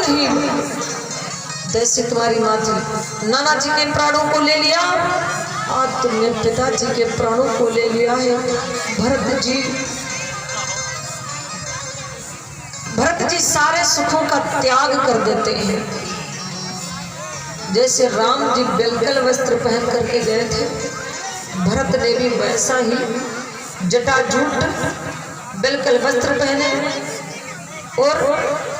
ही जैसे तुम्हारी माँ थी, नाना जी के प्राणों को ले लिया, आज तुमने पिताजी के प्राणों को ले लिया है। भरत जी सारे सुखों का त्याग कर देते हैं। जैसे राम जी बिलकल वस्त्र पहन करके गए थे, भरत ने भी वैसा ही जटाजूट बिलकल वस्त्र पहने और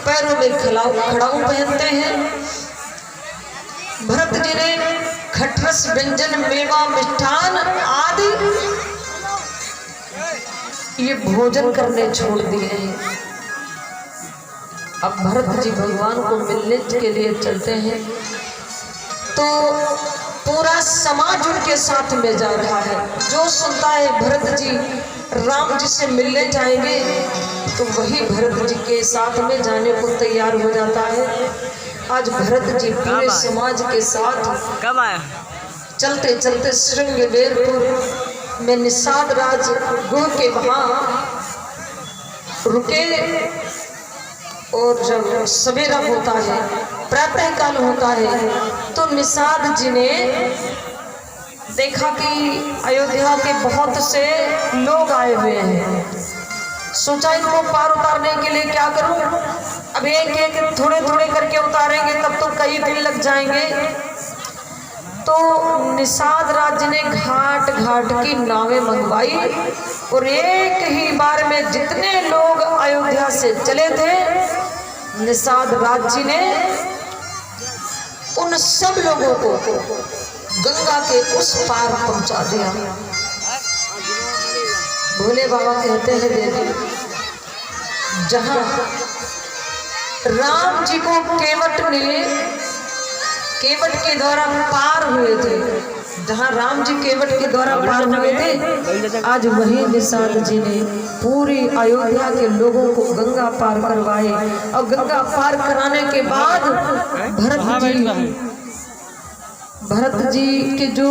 पैरों में खड़ाऊ पहनते हैं। भरत जी ने खटरस व्यंजन मेवा मिष्ठान आदि ये भोजन करने छोड़ दिए हैं। अब भरत जी भगवान को मिलने के लिए चलते हैं तो पूरा समाज उनके साथ में जा रहा है। जो सुनता है भरत जी राम जी से मिलने जाएंगे तो वही भरत जी के साथ में जाने को तैयार हो जाता है। आज भरत जी पूरे समाज के साथ कब आया? चलते चलते श्रृंगवेरपुर में निषाद राज गुह के वहां रुके और जब सवेरा होता है, प्रातः काल होता है, तो निषाद जी ने देखा कि अयोध्या के बहुत से लोग आए हुए हैं। सोचा इनको पार उतारने के लिए क्या करूं, अब एक एक थोड़े थोड़े करके उतारेंगे तब तो कई दिन लग जाएंगे। तो निषाद राज ने घाट घाट की नावें मंगवाई और एक ही बार में जितने लोग अयोध्या से चले थे, निषाद राज जी ने उन सब लोगों को गंगा के उस पार पहुंचा दिया। भोले बाबा कहते हैं देवी, जहां राम जी को केवट के द्वारा पार हुए थे, जहां राम जी केवट के द्वारा पार हुए थे, आज वही निषाद जी ने पूरी अयोध्या के लोगों को गंगा पार करवाए। और गंगा पार कराने के बाद भरत जी के जो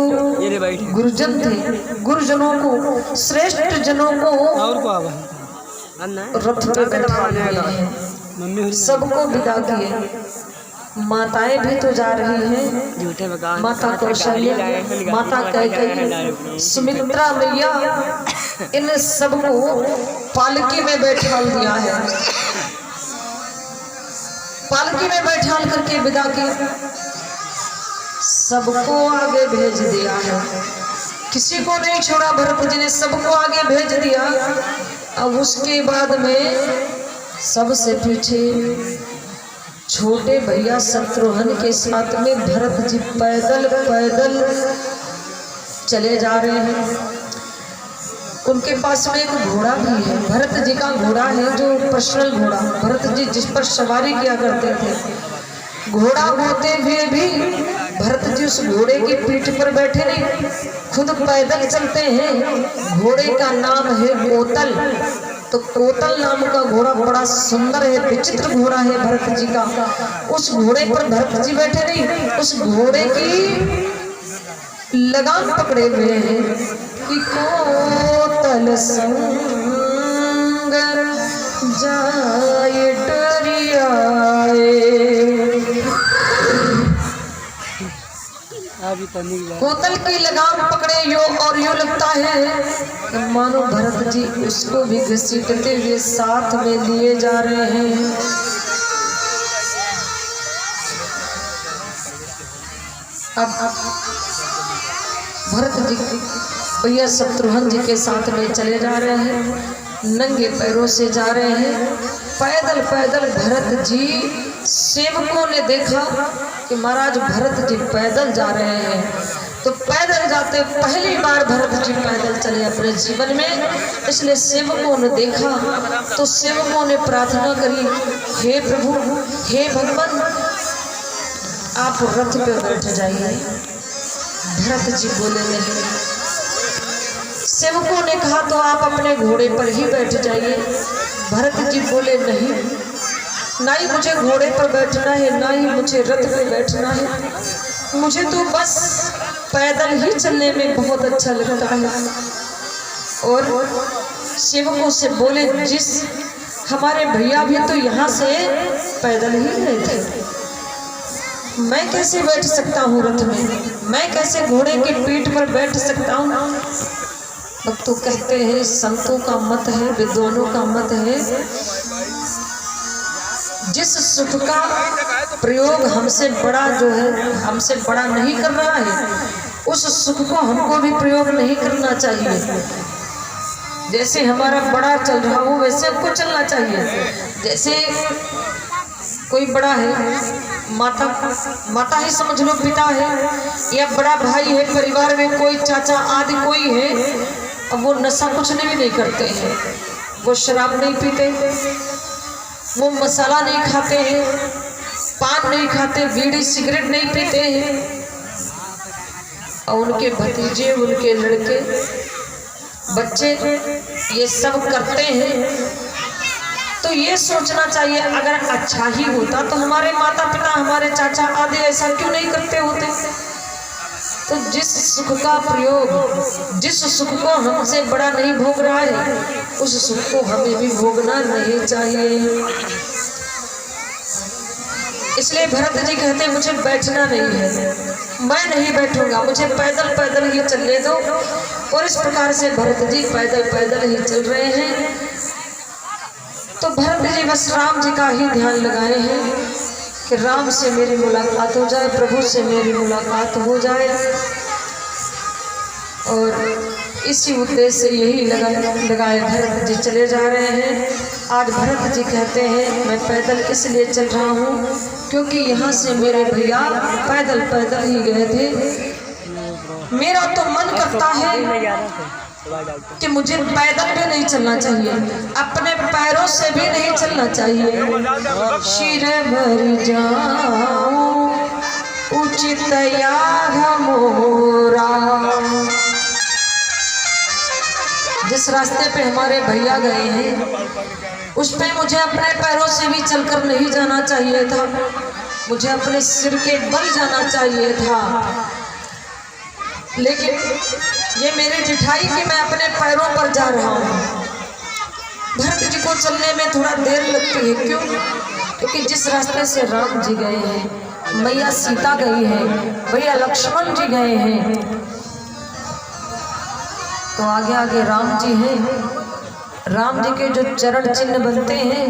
गुरुजन थे, गुरुजनों को, श्रेष्ठ जनों को रथ पे बैठा दिया, सबको विदा किए। माताएं भी तो जा रही हैं, माता कौशल्या, माता कैकेयी, सुमित्रा मैया, इन सबको पालकी में बैठा दिया है। पालकी में बैठा करके विदा किया, सबको आगे भेज दिया है, किसी को नहीं छोड़ा। भरत जी ने सबको आगे भेज दिया। अब उसके बाद में सबसे पीछे छोटे भैया शत्रुघ्न के साथ में भरत जी पैदल पैदल चले जा रहे हैं। उनके पास में एक घोड़ा भी है, भरत जी का घोड़ा है, जो पर्सनल घोड़ा भरत जी जिस पर सवारी किया करते थे। घोड़ा होते हुए भी भरत जी उस घोड़े की पीठ पर बैठे नहीं, खुद पैदल चलते हैं। घोड़े का नाम है कोतल। तो कोतल नाम का घोड़ा बड़ा सुंदर है, विचित्र घोड़ा है भरत जी का। उस घोड़े पर भरत जी बैठे नहीं, उस घोड़े की लगाम पकड़े हुए हैं कि कोतल संग जाए डरियाए। कोतल की लगाम पकड़े यो और यो लगता है मानो भरत जी उसको भी घसीटते हुए साथ में लिए जा रहे हैं। अब भरत जी भैया शत्रुघ्न जी के साथ में चले जा रहे हैं, नंगे पैरों से जा रहे हैं, पैदल पैदल। भरत जी सेवकों ने देखा कि महाराज भरत जी पैदल जा रहे हैं, तो पैदल जाते पहली बार भरत जी पैदल चले अपने जीवन में, इसलिए सेवकों ने देखा तो सेवकों ने प्रार्थना करी, हे प्रभु, हे भगवान, आप रथ पे बैठ जाइए। भरत जी बोले नहीं। सेवकों ने कहा तो आप अपने घोड़े पर ही बैठ जाइए। भरत जी बोले नहीं, ना ही मुझे घोड़े पर बैठना है, ना ही मुझे रथ पे बैठना है, मुझे तो बस पैदल ही चलने में बहुत अच्छा लगता है। और सेवकों से बोले, जिस हमारे भैया भी तो यहाँ से पैदल ही गए थे। मैं कैसे बैठ सकता हूँ रथ में, मैं कैसे घोड़े की पीठ पर बैठ सकता हूँ। भक्तों कहते हैं, संतों का मत है, विद्वानों का मत है, जिस सुख का प्रयोग हमसे बड़ा जो है, हमसे बड़ा नहीं कर रहा है, उस सुख को हमको भी प्रयोग नहीं करना चाहिए। जैसे हमारा बड़ा चल रहा हो वैसे हमको चलना चाहिए। जैसे कोई बड़ा है, माता ही समझ लो, पिता है या बड़ा भाई है, परिवार में कोई चाचा आदि कोई है, अब वो नशा कुछ भी नहीं करते हैं, वो शराब नहीं पीते, वो मसाला नहीं खाते हैं, पान नहीं खाते, बीड़ी सिगरेट नहीं पीते हैं, और उनके भतीजे, उनके लड़के बच्चे ये सब करते हैं। तो ये सोचना चाहिए, अगर अच्छा ही होता तो हमारे माता पिता, हमारे चाचा आदि ऐसा क्यों नहीं करते होते। तो जिस सुख का प्रयोग, जिस सुख को हमसे बड़ा नहीं भोग रहा है, उस सुख को हमें भी भोगना नहीं चाहिए। इसलिए भरत जी कहते हैं, मुझे बैठना नहीं है, मैं नहीं बैठूंगा, मुझे पैदल पैदल ही चलने दो। और इस प्रकार से भरत जी पैदल पैदल ही चल रहे हैं। तो भरत जी बस राम जी का ही ध्यान लगाए हैं कि राम से मेरी मुलाकात हो जाए, प्रभु से मेरी मुलाकात हो जाए। और इसी उद्देश्य से यही लगाए भरत जी चले जा रहे हैं। आज भरत जी कहते हैं, मैं पैदल इसलिए चल रहा हूँ क्योंकि यहाँ से मेरे भैया पैदल पैदल ही गए थे। मेरा तो मन करता है कि मुझे पैदल भी नहीं चलना चाहिए, अपने पैरों से भी नहीं चलना चाहिए। शिर भर जाऊं उचित याग मोरा। जिस रास्ते पे हमारे भैया गए हैं उस पे मुझे अपने पैरों से भी चलकर नहीं जाना चाहिए था, मुझे अपने सिर के बल जाना चाहिए था। लेकिन ये मेरी जिठाई कि मैं अपने पैरों पर जा रहा हूँ। भरत जी को चलने में थोड़ा देर लगती है, क्यों? क्योंकि जिस रास्ते से राम जी गए हैं, मैया सीता गई है, भैया लक्ष्मण जी गए हैं, तो आगे आगे राम जी हैं। राम जी के जो चरण चिन्ह बनते हैं,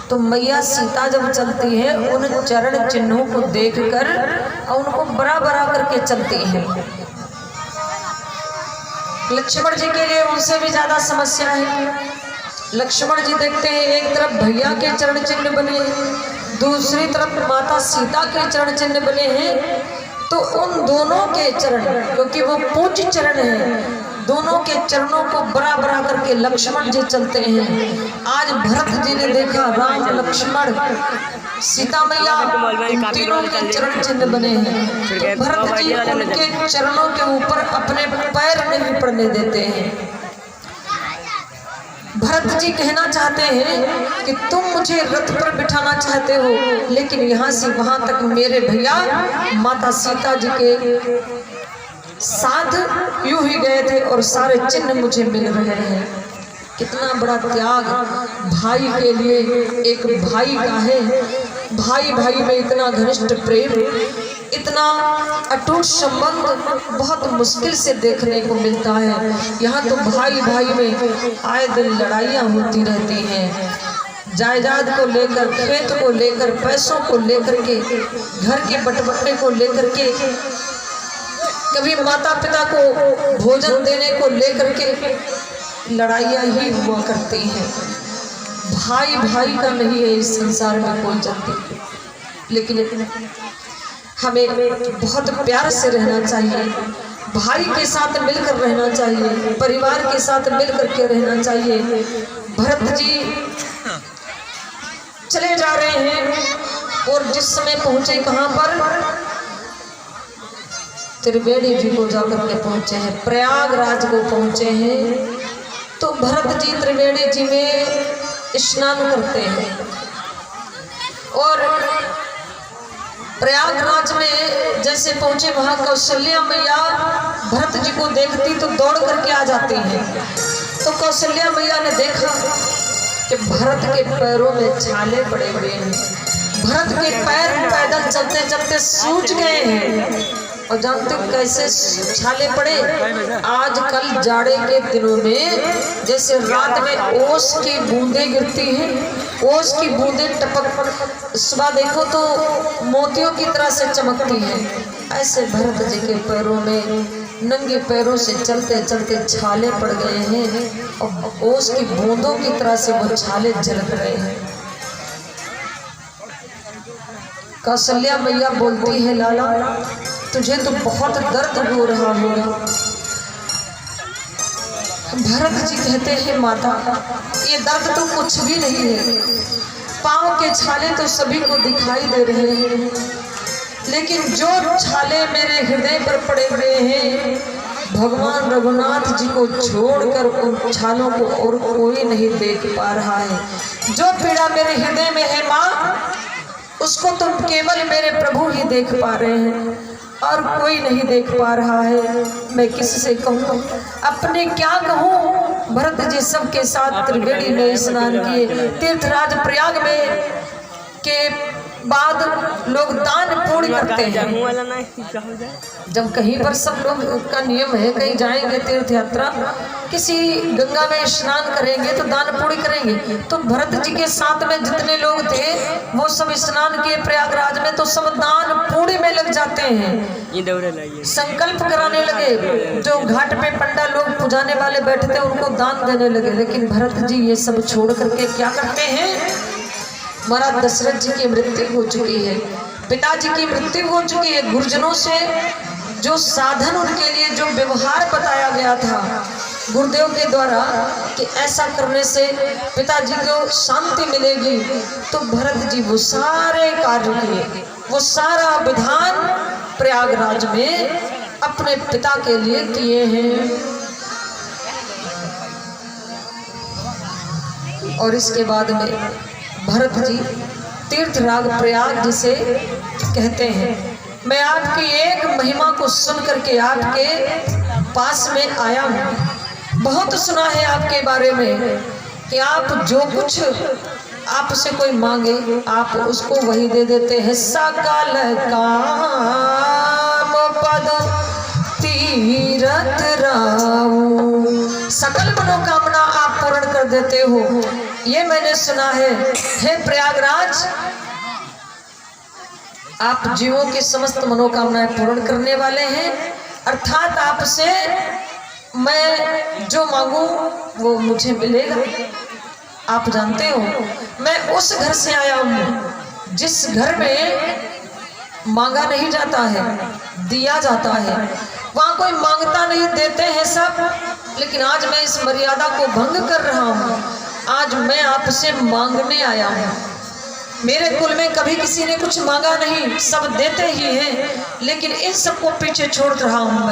तो मैया सीता जब चलती है उन चरण चिन्हों को देखकर और उनको बड़ा बड़ा करके चलती हैं। लक्ष्मण जी के लिए उनसे भी ज्यादा समस्या है। लक्ष्मण जी देखते हैं एक तरफ भैया के चरण चिन्ह बने हैं, दूसरी तरफ माता सीता के चरण चिन्ह बने हैं। तो उन दोनों के चरण, क्योंकि वो पूज्य चरण है, दोनों के चरणों को बड़ा बड़ा करके लक्ष्मण जी चलते हैं। आज भरत जी ने देखा राम लक्ष्मण सीता मैया तीनों के चरण चिन्ह बने हैं, तो भरत जी उनके चरणों के ऊपर अपने पैर नहीं पड़ने देते हैं। भरत जी कहना चाहते हैं कि तुम मुझे रथ पर बिठाना चाहते हो, लेकिन यहाँ से वहां तक मेरे भैया माता सीता जी के साथ यूं ही गए थे और सारे चिन्ह मुझे मिल रहे हैं। कितना बड़ा त्याग भाई के लिए, एक भाई का है। भाई भाई में इतना घनिष्ठ प्रेम, इतना अटूट संबंध बहुत मुश्किल से देखने को मिलता है। यहाँ तो भाई भाई में आए दिन लड़ाइयाँ होती रहती हैं, जायदाद को लेकर, खेत को लेकर, पैसों को लेकर के, घर के बंटवारे को लेकर के, कभी माता पिता को भोजन देने को लेकर के लड़ाइयाँ ही हुआ करती हैं। भाई भाई का नहीं है इस संसार में कोई जल्दी, लेकिन हमें बहुत प्यार से रहना चाहिए, भाई के साथ मिलकर रहना चाहिए, परिवार के साथ मिलकर के रहना चाहिए। भरत जी चले जा रहे हैं और जिस समय पहुंचे कहाँ पर, त्रिवेणी जी को जाकर के पहुंचे हैं, प्रयागराज को पहुंचे हैं। तो भरत जी त्रिवेणी जी में स्नान करते हैं और प्रयागराज में जैसे पहुंचे वहां कौशल्या मैया भरत जी को देखती तो दौड़ करके आ जाती हैं। तो कौशल्या मैया ने देखा कि भरत के पैरों में छाले पड़े हुए हैं, भरत के पैर पैदल चलते चलते सूज गए हैं। और जानते हो कैसे छाले पड़े? आजकल जाड़े के दिनों में जैसे रात में ओस की बूंदें गिरती हैं, ओस की बूंदें टपक सुबह देखो तो मोतियों की तरह से चमकती हैं, ऐसे भरत जी के पैरों में नंगे पैरों से चलते चलते छाले पड़ गए हैं और ओस की बूंदों की तरह से वो छाले झलक रहे हैं। कौशल्या मैया बोलती है, लाला तुझे तो बहुत दर्द हो रहा होगा। भरत जी कहते हैं, माता ये दर्द तो कुछ भी नहीं है, पाँव के छाले तो सभी को दिखाई दे रहे हैं, लेकिन जो छाले मेरे हृदय पर पड़े हुए हैं भगवान रघुनाथ जी को छोड़कर उन छालों को और कोई नहीं देख पा रहा है। जो पीड़ा मेरे हृदय में है माँ, उसको तुम केवल मेरे प्रभु ही देख पा रहे हैं और कोई नहीं देख पा रहा है। मैं किससे कहूँ, अपने क्या कहूँ। भरत जी सबके साथ त्रिवेणी में स्नान किए। तीर्थराज प्रयाग में के बाद लोग दान पुण्य करते हैं। जब कहीं पर सब लोग का नियम है, कहीं जाएंगे तीर्थ यात्रा, किसी गंगा में स्नान करेंगे तो दान पुण्य करेंगे। तो भरत जी के साथ में जितने लोग थे वो सब स्नान किए प्रयागराज में, तो सब दान पुण्य में लग जाते हैं, संकल्प कराने लगे। जो घाट पे पंडा लोग पुजाने वाले बैठे थे उनको दान देने लगे। लेकिन भरत जी ये सब छोड़ करके क्या करते हैं? महाराज दशरथ जी की मृत्यु हो चुकी है, पिताजी की मृत्यु हो चुकी है। गुरुजनों से जो साधन उनके लिए जो व्यवहार बताया गया था गुरुदेव के द्वारा कि ऐसा करने से पिताजी को शांति मिलेगी, तो भरत जी वो सारे कार्य किए, वो सारा विधान प्रयागराज में अपने पिता के लिए किए हैं। और इसके बाद में भरत जी तीर्थराज प्रयाग जिसे कहते हैं, मैं आपकी एक महिमा को सुन करके आपके पास में आया हूँ। बहुत सुना है आपके बारे में कि आप जो कुछ आपसे कोई मांगे आप उसको वही दे देते हैं। सकल काम पद तीरथ राऊ, सकल मनोकामना आप पूर्ण कर देते हो, ये मैंने सुना है। हे प्रयागराज, आप जीवों की समस्त मनोकामनाएं पूर्ण करने वाले हैं, अर्थात आपसे मैं जो मांगू वो मुझे मिलेगा। आप जानते हो मैं उस घर से आया हूँ जिस घर में मांगा नहीं जाता है, दिया जाता है। वहाँ कोई मांगता नहीं, देते हैं सब। लेकिन आज मैं इस मर्यादा को भंग कर रहा हूँ। आज मैं आपसे मांगने आया हूँ। मेरे कुल में कभी किसी ने कुछ मांगा नहीं, सब देते ही हैं, लेकिन इन सबको पीछे छोड़ रहा हूँ।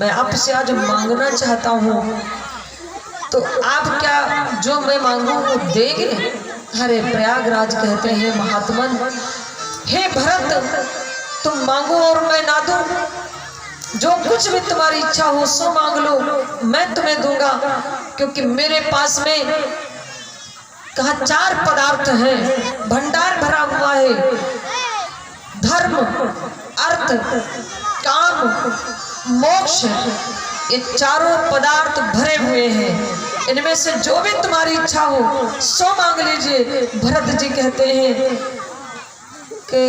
मैं आपसे आज मांगना चाहता हूँ, तो आप क्या जो मैं मांगू वो देंगे? अरे प्रयागराज कहते हैं, महात्मन हे भरत, तुम मांगो और मैं ना दूं, जो कुछ भी तुम्हारी इच्छा हो सो मांग लो, मैं तुम्हें दूंगा। क्योंकि मेरे पास में कहा 4 पदार्थ हैं, भंडार भरा हुआ है। धर्म, अर्थ, काम, मोक्ष, ये चारों पदार्थ भरे हुए हैं। इनमें से जो भी तुम्हारी इच्छा हो सो मांग लीजिए। भरत जी कहते हैं कि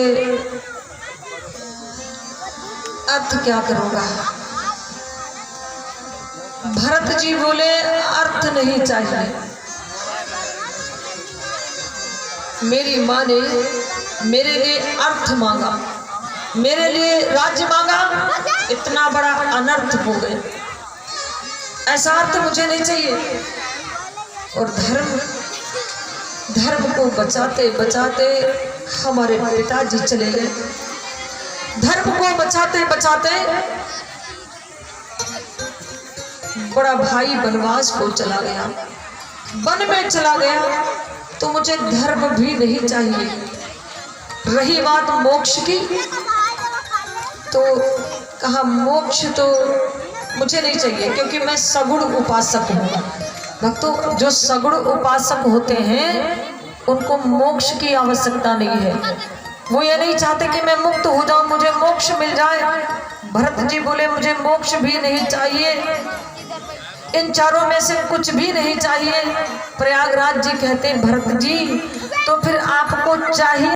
अर्थ क्या करूंगा? भरत जी बोले अर्थ नहीं चाहिए। मेरी माँ ने मेरे लिए अर्थ मांगा, मेरे लिए राज्य मांगा, इतना बड़ा अनर्थ हो गया। ऐसा अर्थ मुझे नहीं चाहिए। और धर्म को बचाते बचाते हमारे पिताजी चले गए। धर्म को बचाते बचाते बड़ा भाई वनवास को चला गया, वन में चला गया, तो मुझे धर्म भी नहीं चाहिए। रही बात मोक्ष की, तो कहा मोक्ष तो मुझे नहीं चाहिए, क्योंकि मैं सगुण उपासक हूँ। भक्तों, जो सगुण उपासक होते हैं उनको मोक्ष की आवश्यकता नहीं है। वो ये नहीं चाहते कि मैं मुक्त हो जाऊं, मुझे मोक्ष मिल जाए। भरत जी बोले मुझे मोक्ष भी नहीं चाहिए, इन चारों में से कुछ भी नहीं चाहिए। प्रयागराज जी कहते भरत जी तो फिर आपको चाहिए